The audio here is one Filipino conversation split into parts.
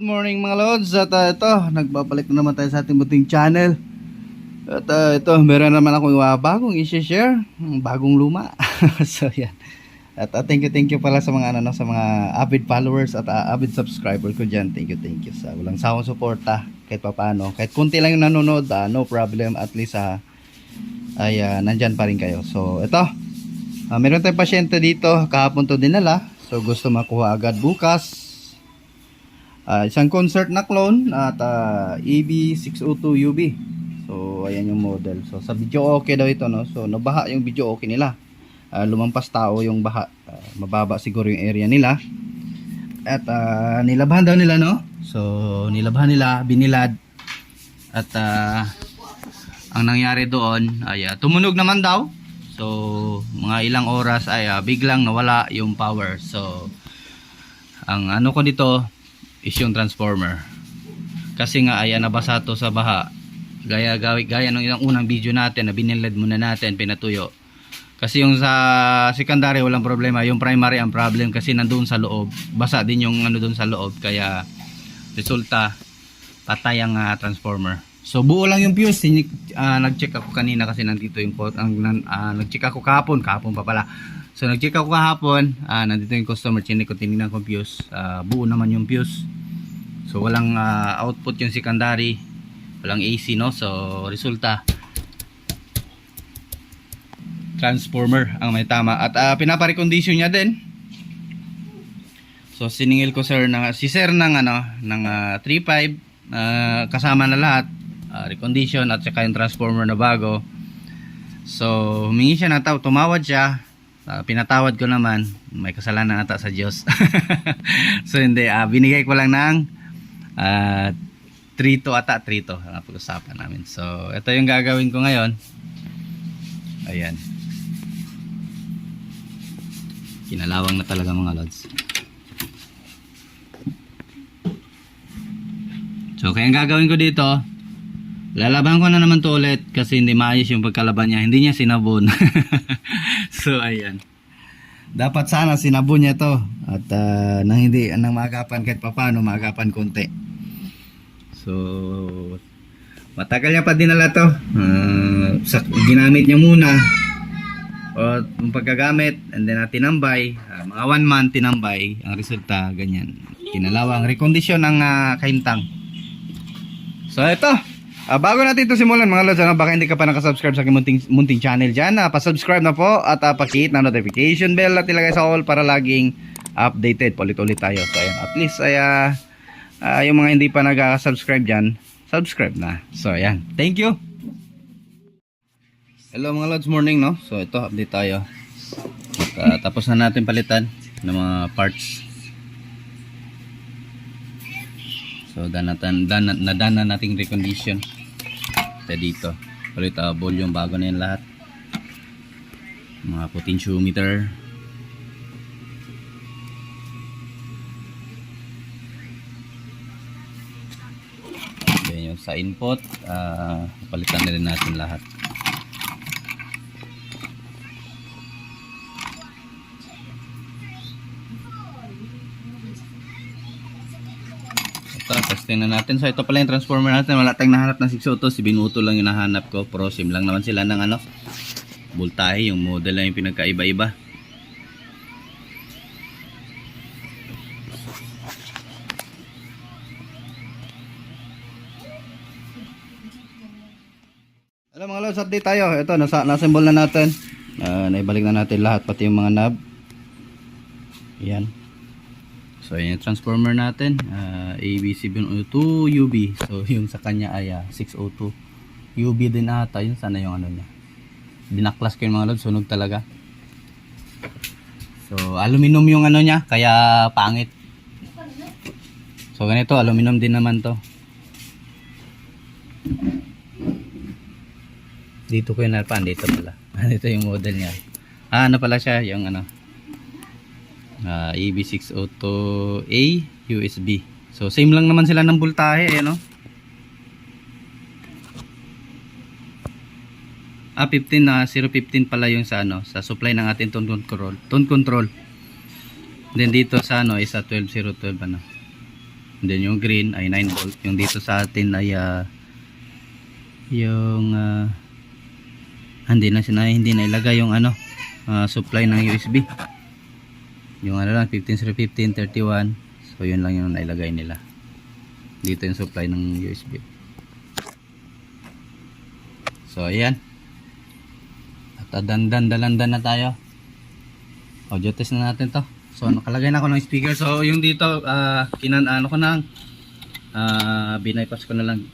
Good morning mga lods. At ito, nagbabalik na naman tayo sa ating buting channel. At ito, meron naman akong bagong i-share, bagong luma. So yan. At thank you pala sa mga sa mga avid followers at avid subscriber ko diyan. Thank you sa walang sawang suporta kahit papaano. Kahit kunti lang yung nanonood, no problem, at least ay nandyan pa rin kayo. So ito, meron tayong pasyente dito, kahapon to dinala. So gusto makuha agad bukas. Isang concert na clone at EB602UB. So ayan yung model. So sa video okay daw ito, no. So nabaha yung video okay nila. Lumampas tao yung baha. Mababa siguro yung area nila. At nilabhan daw nila, no. So nilabhan nila, binilad. At ang nangyari doon ay tumunog naman daw. So mga ilang oras ay biglang nawala yung power. So ang ano ko dito is yung transformer. Kasi nga ay nabasa to sa baha. Gaya nung ilang unang video natin na binilad muna natin, pinatuyo. Kasi yung sa secondary walang problema, yung primary ang problem kasi nandoon sa loob. Basa din yung ano doon sa loob, kaya resulta patay ang transformer. So buo lang yung fuse. Nag-check ako kanina kasi nandito yung nag-check ako kahapon pa pala. So nag-check ako kahapon, nandito yung customer, chinik ko, tinignan ko fuse. Buo naman yung fuse. So walang output yung secondary, walang AC, no. So resulta transformer ang may tama. At pinapa-recondition niya din. So siningil ko si sir ng 3.5 kasama na lahat, recondition at saka yung transformer na bago. So humingi siya ng tumawad siya. Pinatawad ko naman, may kasalanan ata sa Diyos. So hindi, binigay ko lang ng 3 to ang pag-usapan namin. So ito yung gagawin ko ngayon. Ayan, kinalawang na talaga mga lods. So kaya ang gagawin ko dito, lalaban ko na naman to ulit kasi hindi maayos yung pagkalaban niya. Hindi niya sinabon. So ayan, dapat sana sinabon niya to. At nang maagapan kahit papano, maagapan konti. So matagal niya pa dinala to. Ginamit niya muna o yung pagkagamit, and then tinambay, mga 1 month tinambay. Ang resulta ganyan, kinalawang recondition ng kahintang. So ito, bago natin ito simulan mga lods, baka hindi ka pa nakasubscribe sa aking munting channel dyan, pasubscribe na po at pakihit na notification bell at ilagay sa all para laging updated. Ulit-ulit tayo. So ayan, at least yung mga hindi pa nag-subscribe dyan, subscribe na. So ayan, thank you. Hello mga lods, morning, no. So ito, update tayo. Tapos na natin palitan ng mga parts. So nadana nating recondition. Dito ulit volume, bago na yan lahat. Mga potentiometer, then yung sa input, palitan na rin natin lahat. Testing na natin. So ito pala yung transformer natin. Wala tayong nahanap ng 602, si Binuto lang yung nahanap ko. Prosim lang naman sila ng voltahe. Yung model lang yung pinagkaiba-iba. Hello mga lods, update tayo. Ito, nasassemble na natin. Naibalik na natin lahat, pati yung mga knob. Yan. So ayan yung transformer natin, AB702UB. So yung sa kanya ay 602 UB din ata. Yun sana yung niya. Dinaklas ko yung mga lods, sunog talaga. So aluminum yung niya, kaya pangit. So ganito, aluminum din naman to. Dito ko yung narpan, dito pala. Dito yung model niya. Ano pala siya, yung EB602A USB. So same lang naman sila ng voltahe, no? 015 pala yung sa sa supply ng ating tone control. Then dito sa is 12012 Then yung green ay 9 volt. Yung dito sa atin ay hindi na ilagay yung supply ng USB. Yung lang 15/15 31. So yun lang yung nailagay nila. Dito yung supply ng USB. So ayan. At dalandan na tayo. Audio test na natin to. So nakalagay na ako ng speaker. So yung dito binaypass ko na lang.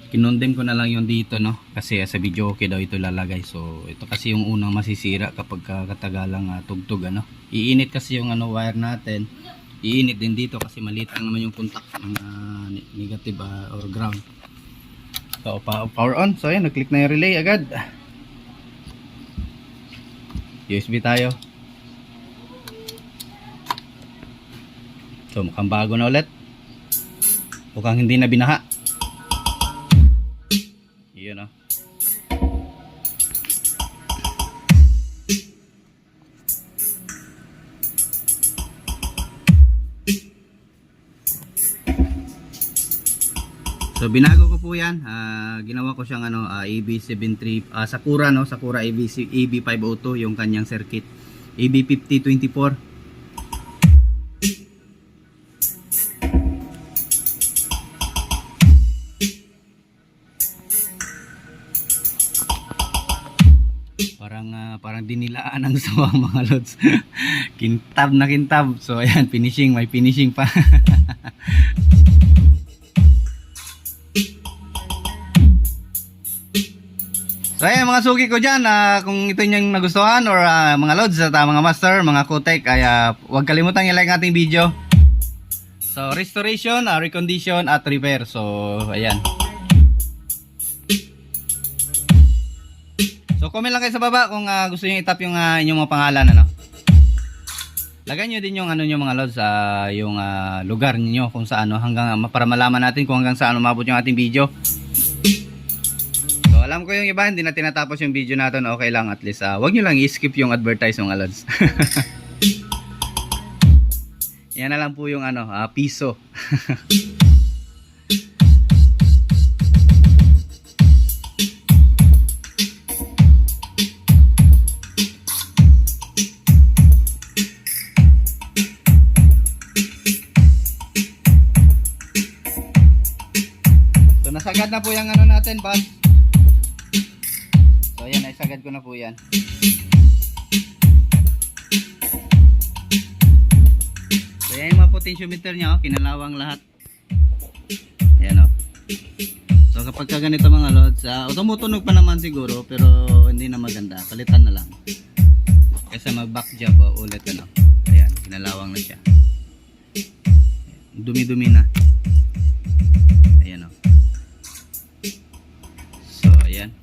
Kinondem ko na lang yung dito, no, kasi sa video okay daw ito lalagay. So ito kasi yung unang masisira kapag katagalang tugtog, iinit kasi yung wire natin. Iinit din dito kasi maliit lang naman yung contact ng negative or ground. So power on. So ayan, nag-click na yung relay agad. USB tayo. So mukhang bago na ulit. Mukhang hindi na binaha. Yun, So binago ko po yan. Ginawa ko siyang AB73 Sakura, Sakura AB502 yung kanyang circuit. AB5024. Parang dinilaan ang sawang mga lods. Kintab na kintab. So ayan, finishing, may finishing pa. So ayan mga suki ko dyan, kung ito yung nagustuhan or mga lods at mga master, mga kutek, ay huwag kalimutang i-like ating video. So restoration, recondition at repair. So ayan. So comment lang kayo sa baba kung gusto niyo i-tap yung inyong mga pangalan, Lagay niyo din yung niyo mga lods, yung lugar niyo kung saan, hanggang para malaman natin kung hanggang saan umabot yung ating video. So alam ko yung iba hindi na tinatapos yung video natin, okay lang, at least wag niyo lang i-skip yung advertise mga lods. Yan na lang po yung piso. So nasagad na po yung natin, bas. So ayan, naisagad ko na po yan. So yan yung mga potentiometer nya, kinalawang lahat. Ayan, So kapag ganito mga lods, tumutunog pa naman siguro, pero hindi na maganda, palitan na lang. Kasi mag back job ulit, Ayan, kinalawang na siya. Dumi-dumi na. Ayan, So ayan,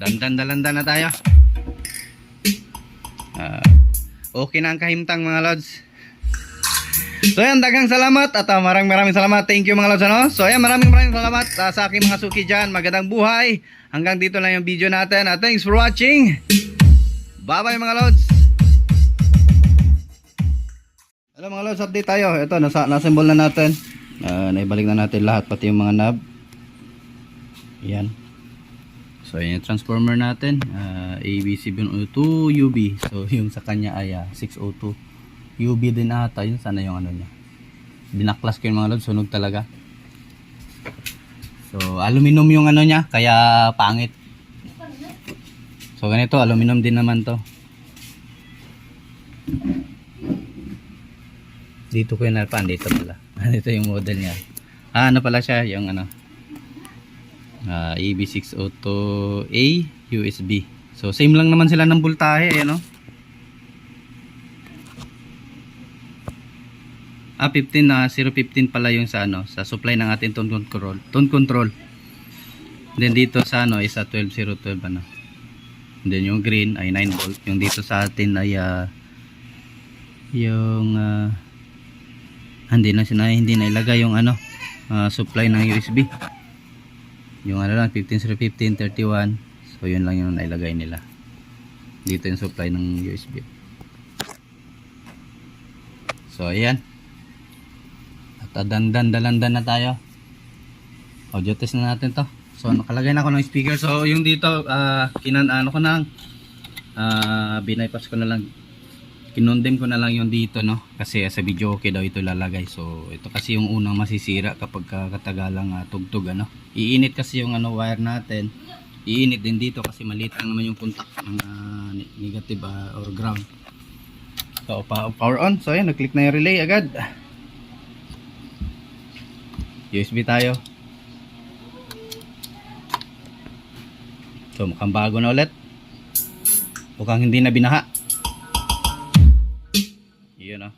dalandan na tayo. Okay na ang kahimtang mga lods. So ayan, daghang salamat at maraming salamat. Thank you mga lods, So ayan, maraming salamat sa aking mga suki dyan. Magandang buhay. Hanggang dito lang yung video natin. Thanks for watching. Bye bye mga lods. Hello mga lods, update tayo. Ito, na-assemble na natin. Naibalik na natin lahat, pati yung mga knob. Ayan. So ayan yung transformer natin, AB702 UB. So yung sa kanya ay 602 UB din ata. Yun sana yung niya. Dinaklas ko yung mga lods, sunog talaga. So aluminum yung niya, kaya pangit. So ganito, aluminum din naman to. Dito ko yung narpan, dito pala. Dito yung model niya. Ano pala siya, yung AB602A USB. So same lang naman sila ng voltahe, 015 pala yung sa sa supply ng ating tone control. Then dito sa is 12012 Then yung green ay 9 volt. Yung dito sa atin ay hindi na ilagay yung supply ng USB. Yung lang 15/15 31. So yun lang yung nailagay nila. Dito yung supply ng USB. So ayan. At Dalandan na tayo. Audio test na natin to. So nakalagay na ako ng speaker. So yung dito ano ko na binaypass ko na lang. Kinondem ko na lang yung dito, no, kasi sa video okay daw ito lalagay. So ito kasi yung unang masisira kapag katagalang tugtog, ano. Iinit kasi yung wire natin. Iinit din dito kasi maliit lang naman yung contact ng negative or ground. So power on. So ayan, nag-click na yung relay agad. USB tayo. So mukhang bago na ulit. Mukhang hindi na binaha. Yun, oh.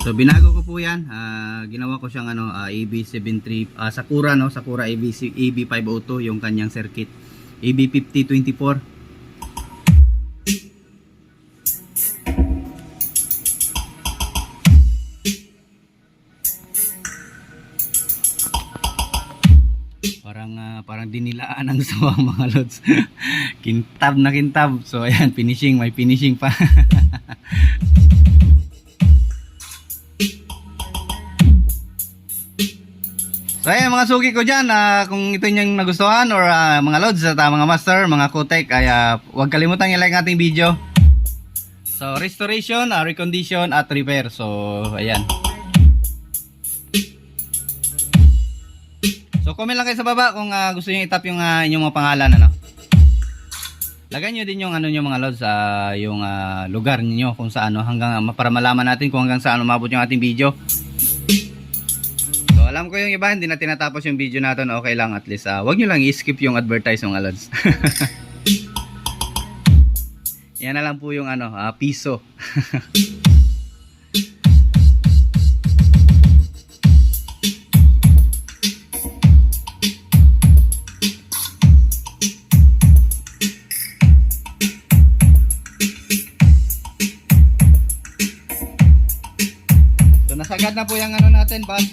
So binago ko po yan. Ginawa ko siyang AB73 Sakura, no, Sakura AB502 yung kanyang circuit. AB5024. Parang dinilaan ang sawang mga lods. Kintab na kintab. So ayan, finishing, may finishing pa. So ayan mga suki ko dyan, kung ito yung nagustuhan or mga lods at mga master, mga kutek, ay huwag kalimutang i-like ating video. So restoration, recondition at repair. So ayan. So comment lang kayo sa baba kung gusto niyo i-tap yung inyong mga pangalan, ano. Lagay niyo din yung niyo mga lods, yung lugar niyo kung saan, hanggang para malaman natin kung hanggang saan umabot yung ating video. So alam ko yung iba hindi na tinatapos yung video natin, okay lang, at least wag niyo lang i-skip yung advertise mga lods. Yan na lang po yung piso. So nasagad na po yung natin, bus.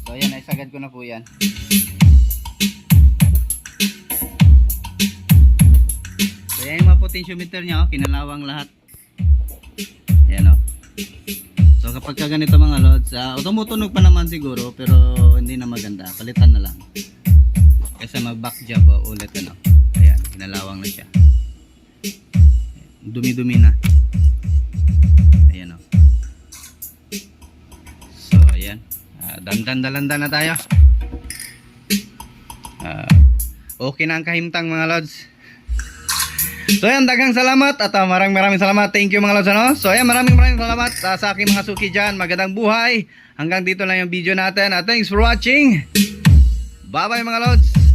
So ayan, naisagad ko na po yan. So yan yung mga potentiometer nya, kinalawang lahat. Ayan, so kapag ganito mga lods, tumutunog pa naman siguro, pero hindi na maganda, palitan na lang kasi mag back job ulit, ayan, kinalawang na siya. Dumi-dumi na. Ayan, so ayan, dalandan na tayo. Okay na ang kahimtang mga lods. So ayan, daghang salamat at maraming salamat. Thank you mga lods, So ayan, maraming salamat sa aking mga suki dyan. Magandang buhay. Hanggang dito lang yung video natin. Thanks for watching. Bye bye mga lods.